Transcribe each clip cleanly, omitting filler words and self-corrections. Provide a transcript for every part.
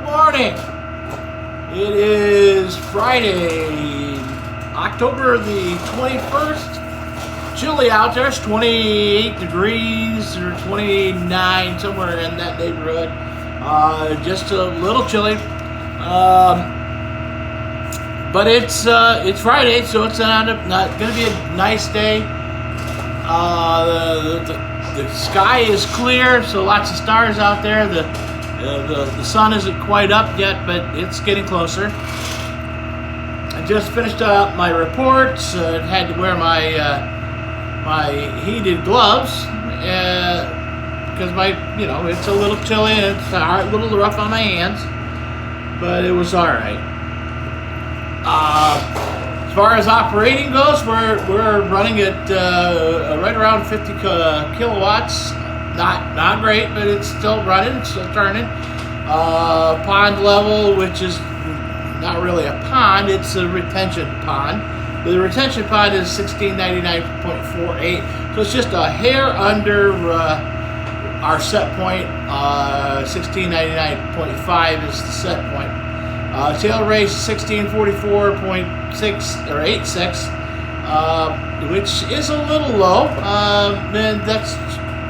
Good morning. It is Friday, October the 21st. Chilly out there. It's 28 degrees or 29, somewhere in that neighborhood. Just a little chilly. But it's Friday, so it's not going to be a nice day. The sky is clear, so lots of stars out there. The sun isn't quite up yet, but it's getting closer. I just finished up my reports. Had to wear my heated gloves because it's a little chilly and it's a little rough on my hands, but it was all right. As far as operating goes, we're running at right around 50 kilowatts. Not great, but it's still running, it's still turning. Pond level, which is not really a pond, it's a retention pond. But the retention pond is 1699.48, so it's just a hair under our set point. 1699.5 is the set point. Tail race 1644.6 or 86, which is a little low, and that's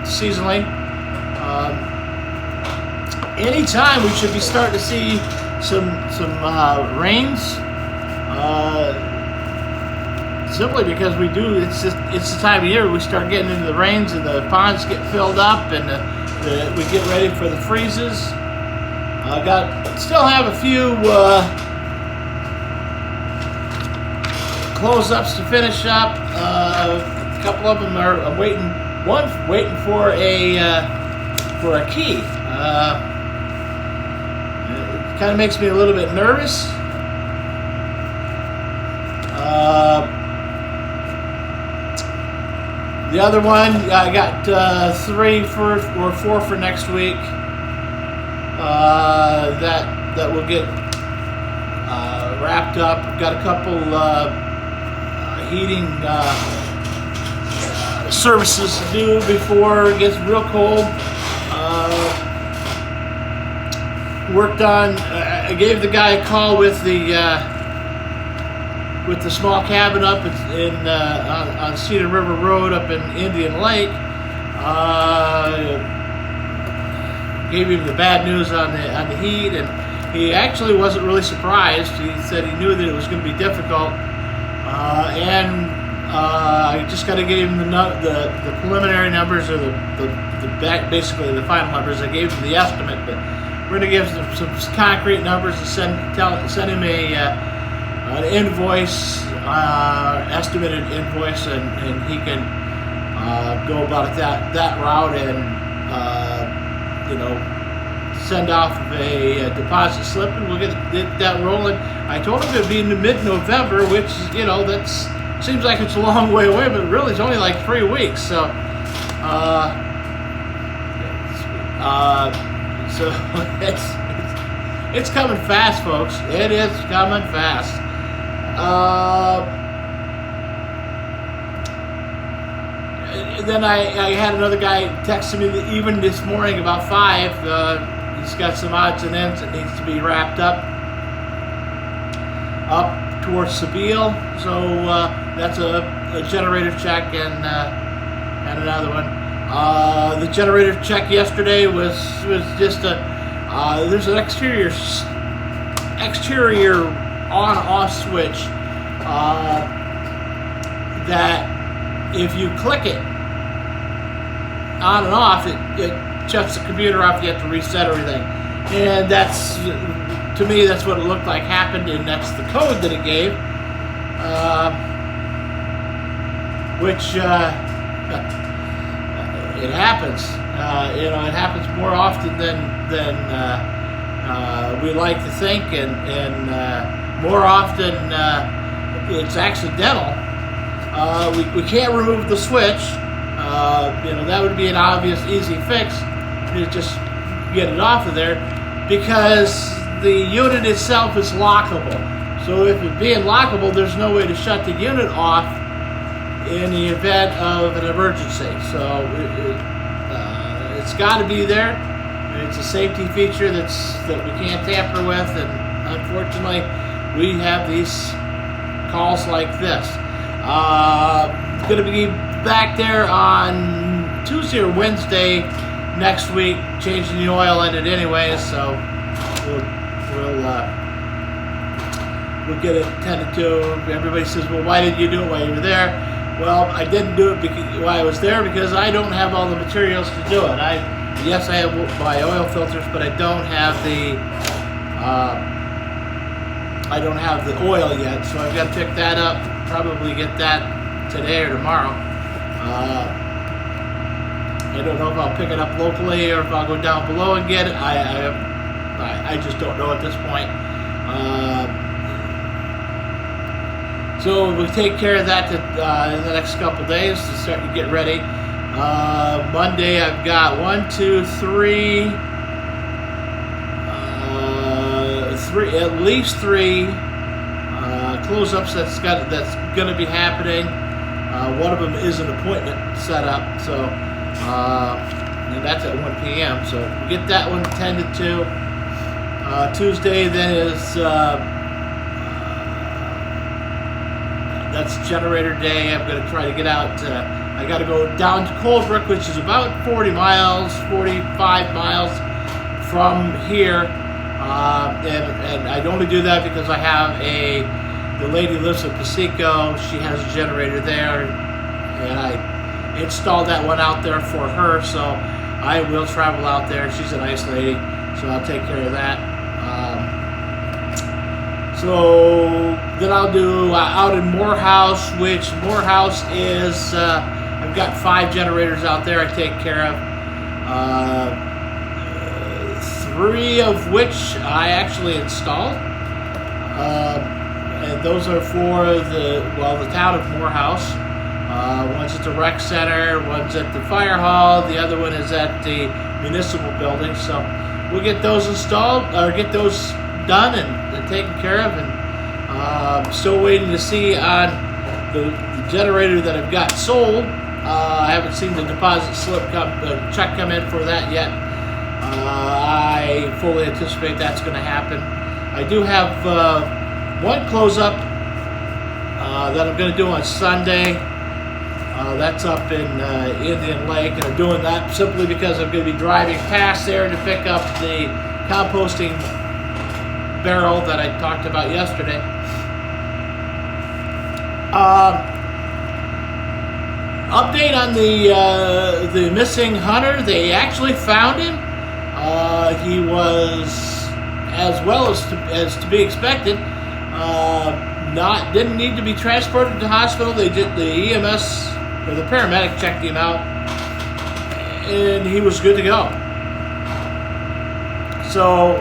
seasonally. Anytime we should be starting to see some rains, simply because it's the time of year we start getting into the rains and the ponds get filled up and we get ready for the freezes. Still have a few close-ups to finish up. A couple of them are waiting. One's waiting for a key. It kind of makes me a little bit nervous. The other one, I got 3 or 4 for next week. That will get wrapped up. I've got a couple heating services to do before it gets real cold. Worked on. I gave the guy a call with the small cabin up on Cedar River Road up in Indian Lake. Gave him the bad news on the heat, and he actually wasn't really surprised. He said he knew that it was going to be difficult, and I just got to give him the preliminary numbers, or basically the final numbers. I gave him the estimate, but we're going to give some concrete numbers and send him an invoice, estimated invoice, and he can go about it that route and send off a deposit slip, and we'll get that rolling. I told him it would be in mid-November, which that seems like it's a long way away, but really it's only like 3 weeks. So, it's coming fast, folks. It is coming fast. Then I had another guy texting me even this morning about 5. He's got some odds and ends that needs to be wrapped up towards Sabile. So that's a generator check and another one. The generator check yesterday was just there's an exterior on-off switch that if you click it on and off, it shuts the computer off. You have to reset everything, and to me that's what it looked like happened, and that's the code that it gave, which it happens. It happens more often than we like to think, and more often it's accidental. We can't remove the switch. That would be an obvious, easy fix. You just get it off of there, because the unit itself is lockable. So if it being lockable, there's no way to shut the unit off in the event of an emergency. So it's got to be there. It's a safety feature that we can't tamper with, and unfortunately, we have these calls like this. Going to be back there on Tuesday or Wednesday next week, changing the oil in it anyway, so we'll get it tended to. Everybody says, well, why didn't you do it while you were there? Well, I didn't do it while I was there because I don't have all the materials to do it. Yes, I have my oil filters, but I don't have the oil yet, so I've got to pick that up. Probably get that today or tomorrow. I don't know if I'll pick it up locally or if I'll go down below and get it. I just don't know at this point. So we'll take care of that in the next couple days to start to get ready. Monday I've got at least three close-ups that's going to be happening. One of them is an appointment set up, so and that's at 1 p.m. So we'll get that one tended to. Tuesday then is that's generator day. I'm going to try to get out. I got to go down to Coldbrook, which is about 45 miles from here, and I'd only do that because I have the lady lives in Pasico. She has a generator there, and I installed that one out there for her, so I will travel out there. She's a nice lady, so I'll take care of that. So then I'll do out in Morehouse, which Morehouse is, I've got 5 generators out there I take care of. 3 of which I actually installed. And those are for the town of Morehouse. One's at the rec center, one's at the fire hall, the other one is at the municipal building. So we'll get those installed, or get those done and taken care of. And still waiting to see on the generator that I've got sold. I haven't seen the deposit slip check come in for that yet. I fully anticipate that's going to happen. I do have one close-up that I'm going to do on Sunday. That's up in Indian Lake, and I'm doing that simply because I'm going to be driving past there to pick up the composting barrel that I talked about yesterday. Update on the missing hunter. They actually found him. He was, as well as to be expected, didn't need to be transported to the hospital. They did the EMS or the paramedic checked him out, and he was good to go. So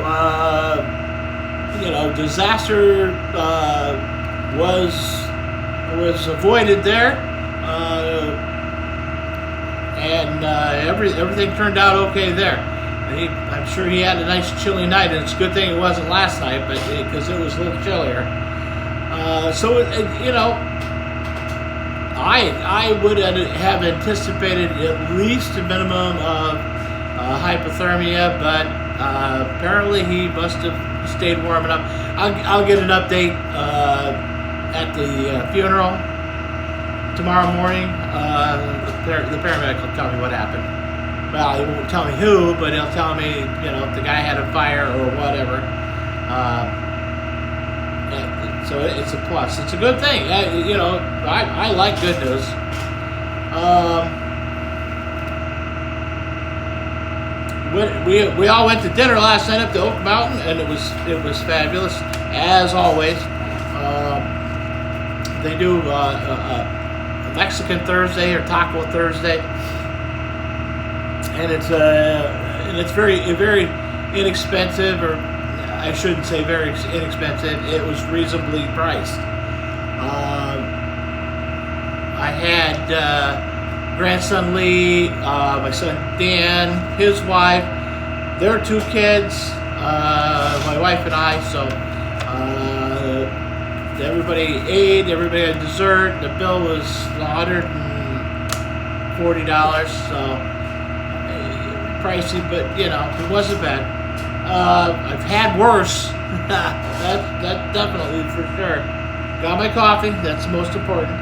disaster was avoided there, and everything turned out okay there. I'm sure he had a nice chilly night, and it's a good thing it wasn't last night, but because it was a little chillier. I would have anticipated at least a minimum of hypothermia, but apparently he must have stayed warm enough. I'll get an update at the funeral tomorrow morning. The paramedic will tell me what happened. Well, he won't tell me who, but he'll tell me, if the guy had a fire or whatever. So it's a plus. It's a good thing. I like good news. We all went to dinner last night up to Oak Mountain, and it was fabulous as always. They do a Mexican Thursday or Taco Thursday, and it's very inexpensive, or I shouldn't say very inexpensive. It was reasonably priced. I had grandson Lee, my son Dan, his wife, their 2 kids, my wife and I. So everybody ate, everybody had dessert. The bill was $140. So pricey, but it wasn't bad. I've had worse. That's definitely for sure. Got my coffee. That's the most important.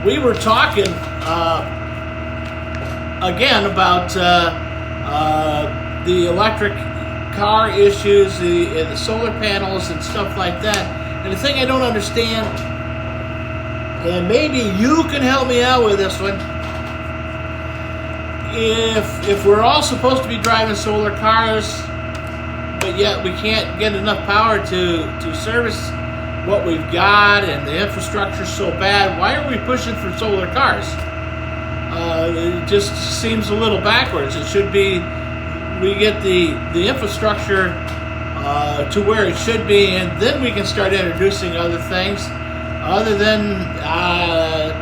We were talking again about the electric car issues, the solar panels and stuff like that. And the thing I don't understand, and maybe you can help me out with this one, if we're all supposed to be driving solar cars, but yet we can't get enough power to service what we've got, and the infrastructure's so bad, why are we pushing for solar cars? It just seems a little backwards. It should be we get the infrastructure to where it should be, and then we can start introducing other things other than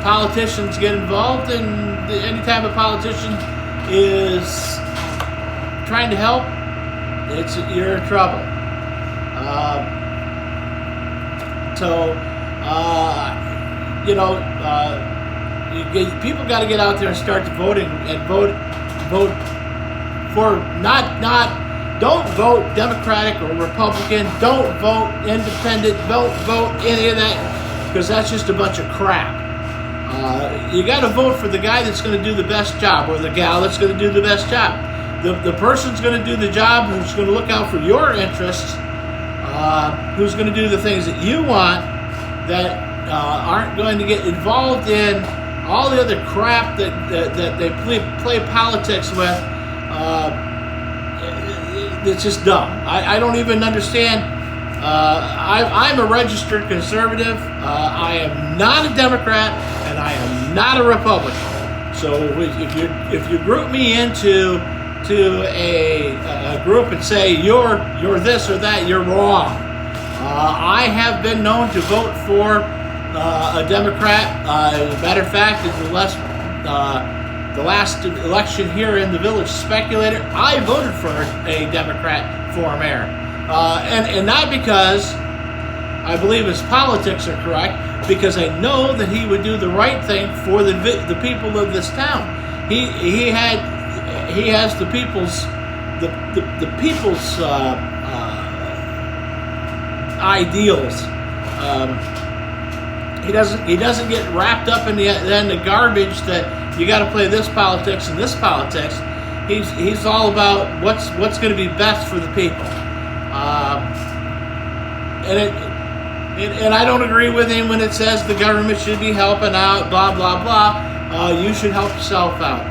politicians get involved. And anytime a politician is trying to help, you're in trouble. People got to get out there and start to voting and vote for don't vote Democratic or Republican, don't vote independent, don't vote any of that, because that's just a bunch of crap. You got to vote for the guy that's going to do the best job, or the gal that's going to do the best job. The person's going to do the job who's going to look out for your interests, who's going to do the things that you want, that aren't going to get involved in all the other crap that they play politics with. It's just dumb. I don't even understand. I'm a registered conservative. I am not a Democrat, and I am not a Republican. So if you group me into a group and say you're this or that, you're wrong. I have been known to vote for a Democrat. As a matter of fact, in the last election here in the Village Speculator, I voted for a Democrat for mayor, and not because I believe his politics are correct, because I know that he would do the right thing for the people of this town. He has the people's ideals. He doesn't get wrapped up in the garbage that you got to play this politics and this politics. He's all about what's going to be best for the people. And I don't agree with him when it says the government should be helping out, blah blah blah. You should help yourself out.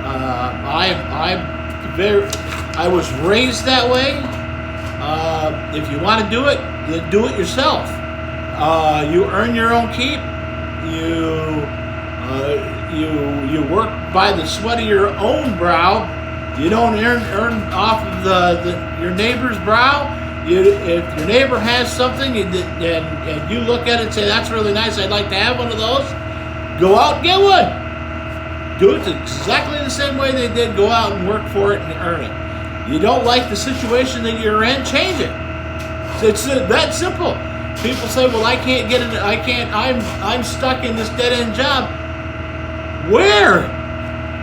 I was raised that way. If you want to do it, then do it yourself. You earn your own keep. You work by the sweat of your own brow. You don't earn off of your neighbor's brow. If your neighbor has something and you look at it and say, that's really nice, I'd like to have one of those, go out and get one. Do it exactly the same way they did. Go out and work for it and earn it. You don't like the situation that you're in, change it. It's that simple. People say, well, I can't get it, I'm stuck in this dead-end job. Where?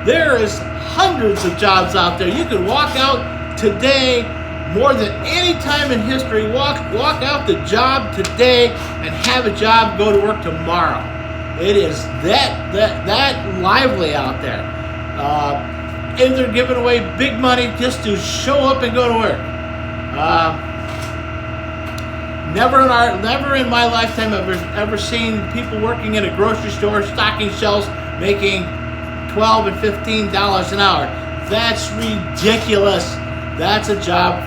There is hundreds of jobs out there. You could walk out today, more than any time in history, walk out the job today and have a job, go to work tomorrow. It is that lively out there. And they're giving away big money just to show up and go to work. Never in my lifetime have I ever seen people working in a grocery store, stocking shelves, making $12 and $15 an hour. That's ridiculous. That's a job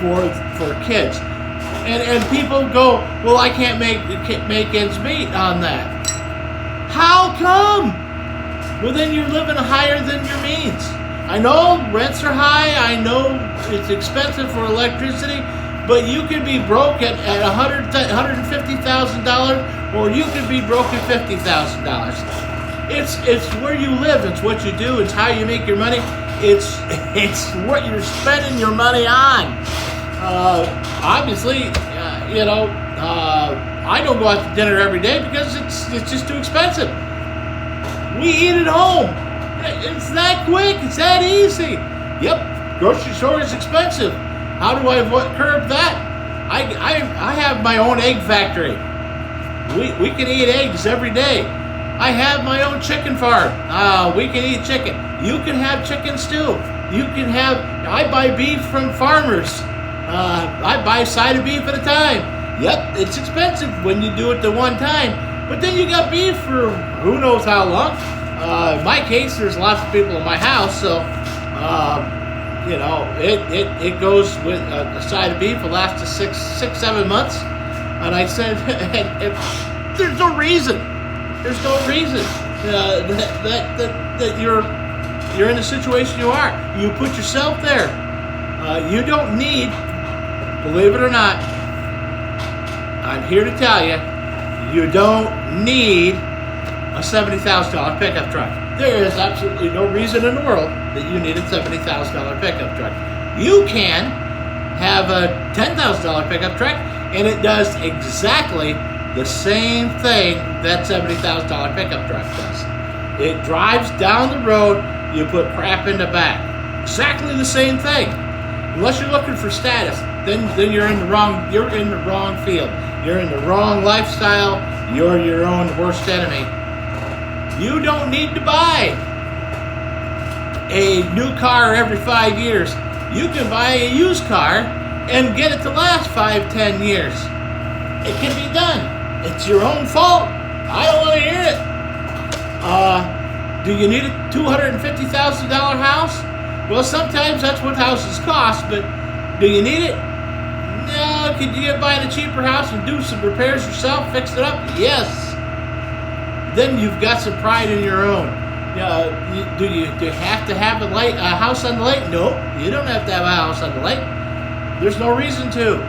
for kids. And people go, well, I can't make ends meet on that. How come? Well, then you're living higher than your means. I know rents are high. I know it's expensive for electricity, but you could be broke at $150,000, or you could be broke at $50,000. It's where you live. It's what you do. It's how you make your money. It's what you're spending your money on. Obviously, I don't go out to dinner every day because it's just too expensive. We eat at home. It's that quick. It's that easy. Yep, grocery store is expensive. How do I curb that? I have my own egg factory. We can eat eggs every day. I have my own chicken farm. We can eat chicken. You can have chickens too. I buy beef from farmers. I buy a side of beef at a time. Yep, it's expensive when you do it the one time, but then you got beef for who knows how long. In my case, there's lots of people in my house, so it goes with a side of beef. Will last us 6-7 months, and I said, there's no reason. There's no reason that you're in the situation you are. You put yourself there. You don't need, believe it or not, I'm here to tell you, you don't need a $70,000 pickup truck. There is absolutely no reason in the world that you need a $70,000 pickup truck. You can have a $10,000 pickup truck, and it does exactly the same thing that $70,000 pickup truck does. It drives down the road, you put crap in the back. Exactly the same thing. Unless you're looking for status, then you're in the wrong field. You're in the wrong lifestyle. You're your own worst enemy. You don't need to buy a new car every 5 years. You can buy a used car and get it to last 5-10 years. It can be done. It's your own fault. I don't want to hear it. Do you need a $250,000 house? Well, sometimes that's what houses cost, but do you need it? No. Could you buy a cheaper house and do some repairs yourself, fix it up? Yes. Then you've got some pride in your own. Do you have to have a house on the lake? No, you don't have to have a house on the lake. There's no reason to.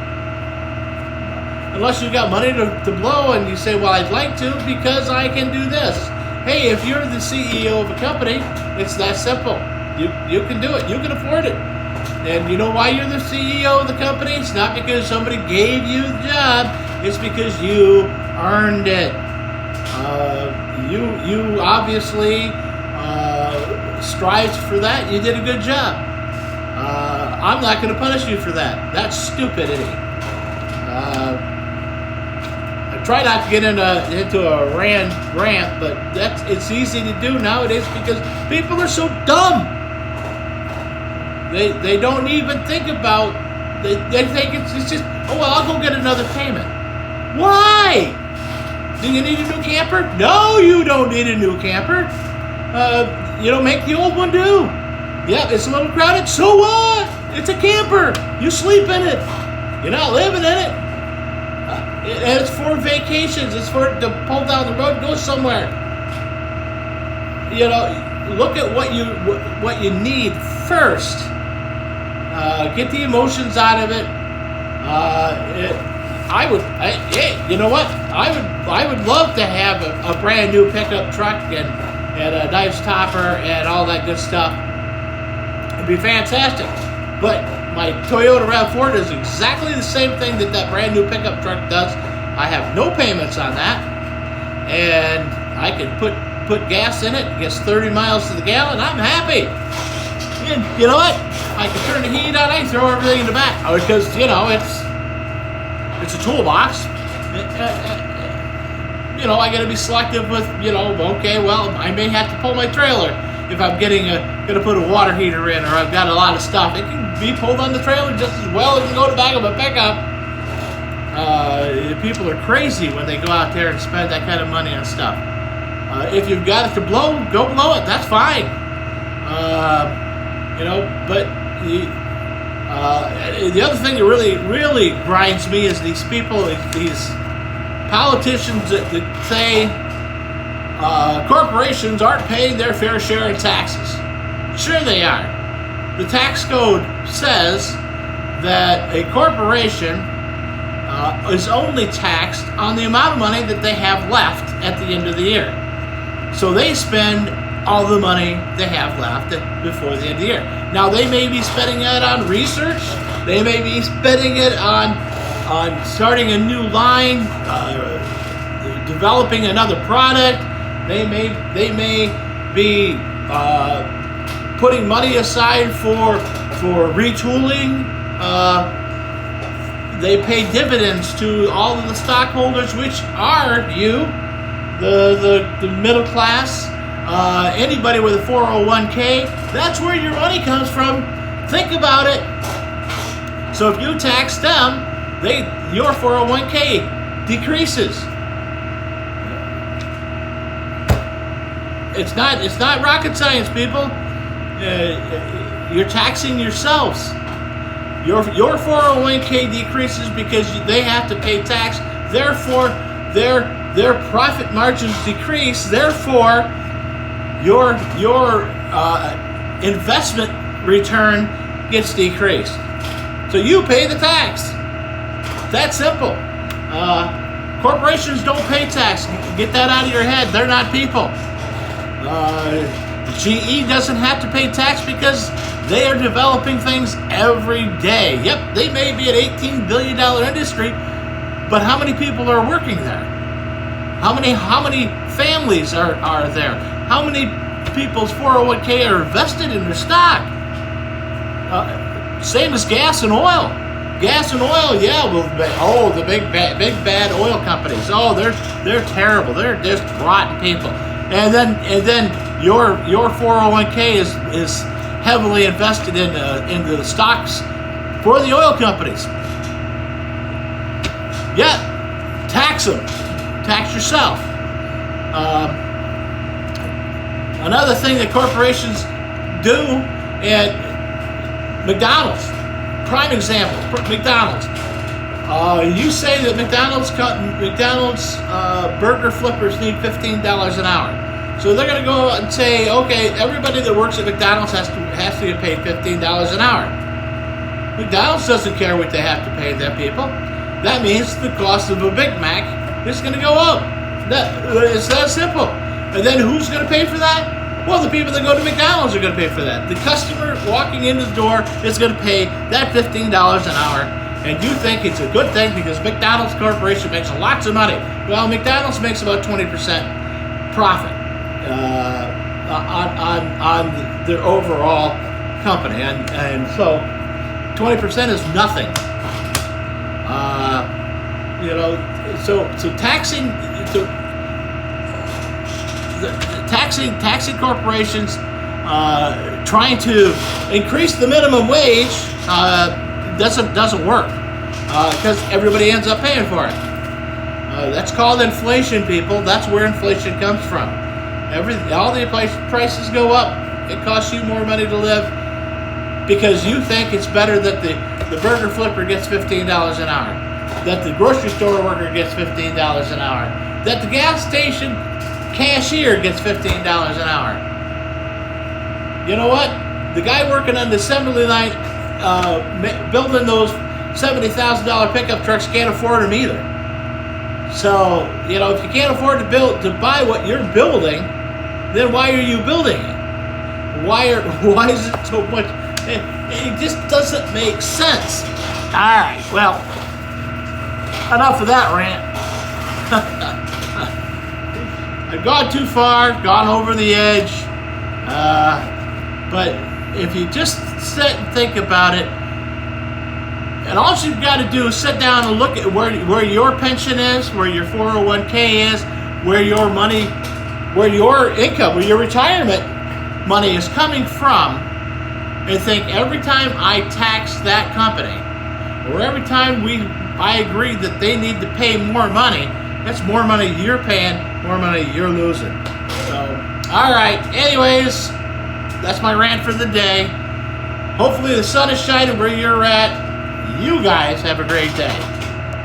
Unless you've got money to blow and you say, well, I'd like to because I can do this. Hey, if you're the CEO of a company, it's that simple. You can do it. You can afford it. And you know why you're the CEO of the company? It's not because somebody gave you the job. It's because you earned it. You obviously strived for that. You did a good job. I'm not going to punish you for that. That's stupidity. I try not to get into a rant, but it's easy to do nowadays because people are so dumb. They don't even think about. They think it's just, oh well, I'll go get another payment. Why? Do you need a new camper? No, you don't need a new camper. Make the old one do. Yeah, it's a little crowded. So what? It's a camper. You sleep in it. You're not living in it. And it's for vacations. It's for to pull down the road, go somewhere. Look at what you need first. Get the emotions out of it. You know what? I would love to have a brand new pickup truck and a nice topper and all that good stuff. It'd be fantastic. But my Toyota RAV4 does exactly the same thing that brand new pickup truck does. I have no payments on that, and I can put gas in it. It gets 30 miles to the gallon. I'm happy. And you know what? I can turn the heat on. I can throw everything in the back because it's a toolbox. I got to be selective with, okay, well, I may have to pull my trailer if I'm going to put a water heater in, or I've got a lot of stuff. It can be pulled on the trailer just as well as you go to the back of a pickup. People are crazy when they go out there and spend that kind of money on stuff. If you've got it to blow, go blow it. That's fine. But the other thing that really, really grinds me is these people, these politicians that say corporations aren't paying their fair share of taxes. Sure they are. The tax code says that a corporation is only taxed on the amount of money that they have left at the end of the year. So they spend all the money they have left before the end of the year. Now they may be spending it on research. They may be spending it on starting a new line, developing another product, They may be putting money aside for retooling. They pay dividends to all of the stockholders, which are you, the middle class, anybody with a 401k. That's where your money comes from. Think about it. So if you tax them, your 401k decreases. It's not rocket science, people. You're taxing yourselves. Your 401k decreases because they have to pay tax. Therefore, their profit margins decrease. Therefore, your investment return gets decreased. So you pay the tax. That's simple. Corporations don't pay tax. Get that out of your head. They're not people. GE doesn't have to pay tax because they are developing things every day. Yep, they may be an $18 billion industry, but how many people are working there? How many families are there? How many people's 401k are invested in their stock? Same as gas and oil. Gas and oil, yeah. Well, the big bad oil companies. Oh, they're terrible. They're just rotten people. And then your 401k is heavily invested in the stocks for the oil companies. Yeah, tax them. Tax yourself. Another thing that corporations do, and McDonald's, prime example, McDonald's. You say that McDonald's burger flippers need $15 an hour. So they're going to go and say, okay, everybody that works at McDonald's has to get paid $15 an hour. McDonald's doesn't care what they have to pay their people. That means the cost of a Big Mac is going to go up. It's that simple. And then who's going to pay for that? Well, the people that go to McDonald's are going to pay for that. The customer walking into the door is going to pay that $15 an hour. And you think it's a good thing because McDonald's Corporation makes lots of money. Well, McDonald's makes about 20% profit on their overall company, and so 20% is nothing. So taxing corporations, trying to increase the minimum wage doesn't work because everybody ends up paying for it. That's called inflation, people. That's where inflation comes from. All the prices go up. It costs you more money to live because you think it's better that the burger flipper gets $15 an hour, that the grocery store worker gets $15 an hour, that the gas station cashier gets $15 an hour. You know what? The guy working on the assembly line building those $70,000 pickup trucks can't afford them either. So, if you can't afford to buy what you're building, then why are you building it? Why is it so much? It just doesn't make sense. All right, well, enough of that rant. I've gone too far, gone over the edge. But if you just sit and think about it, and all you've got to do is sit down and look at where your pension is, where your 401k is, where your money, where your income, where your retirement money is coming from, and think every time I tax that company, or every time I agree that they need to pay more money, that's more money you're paying, more money you're losing. So, all right. Anyways, that's my rant for the day. Hopefully the sun is shining where you're at. You guys have a great day.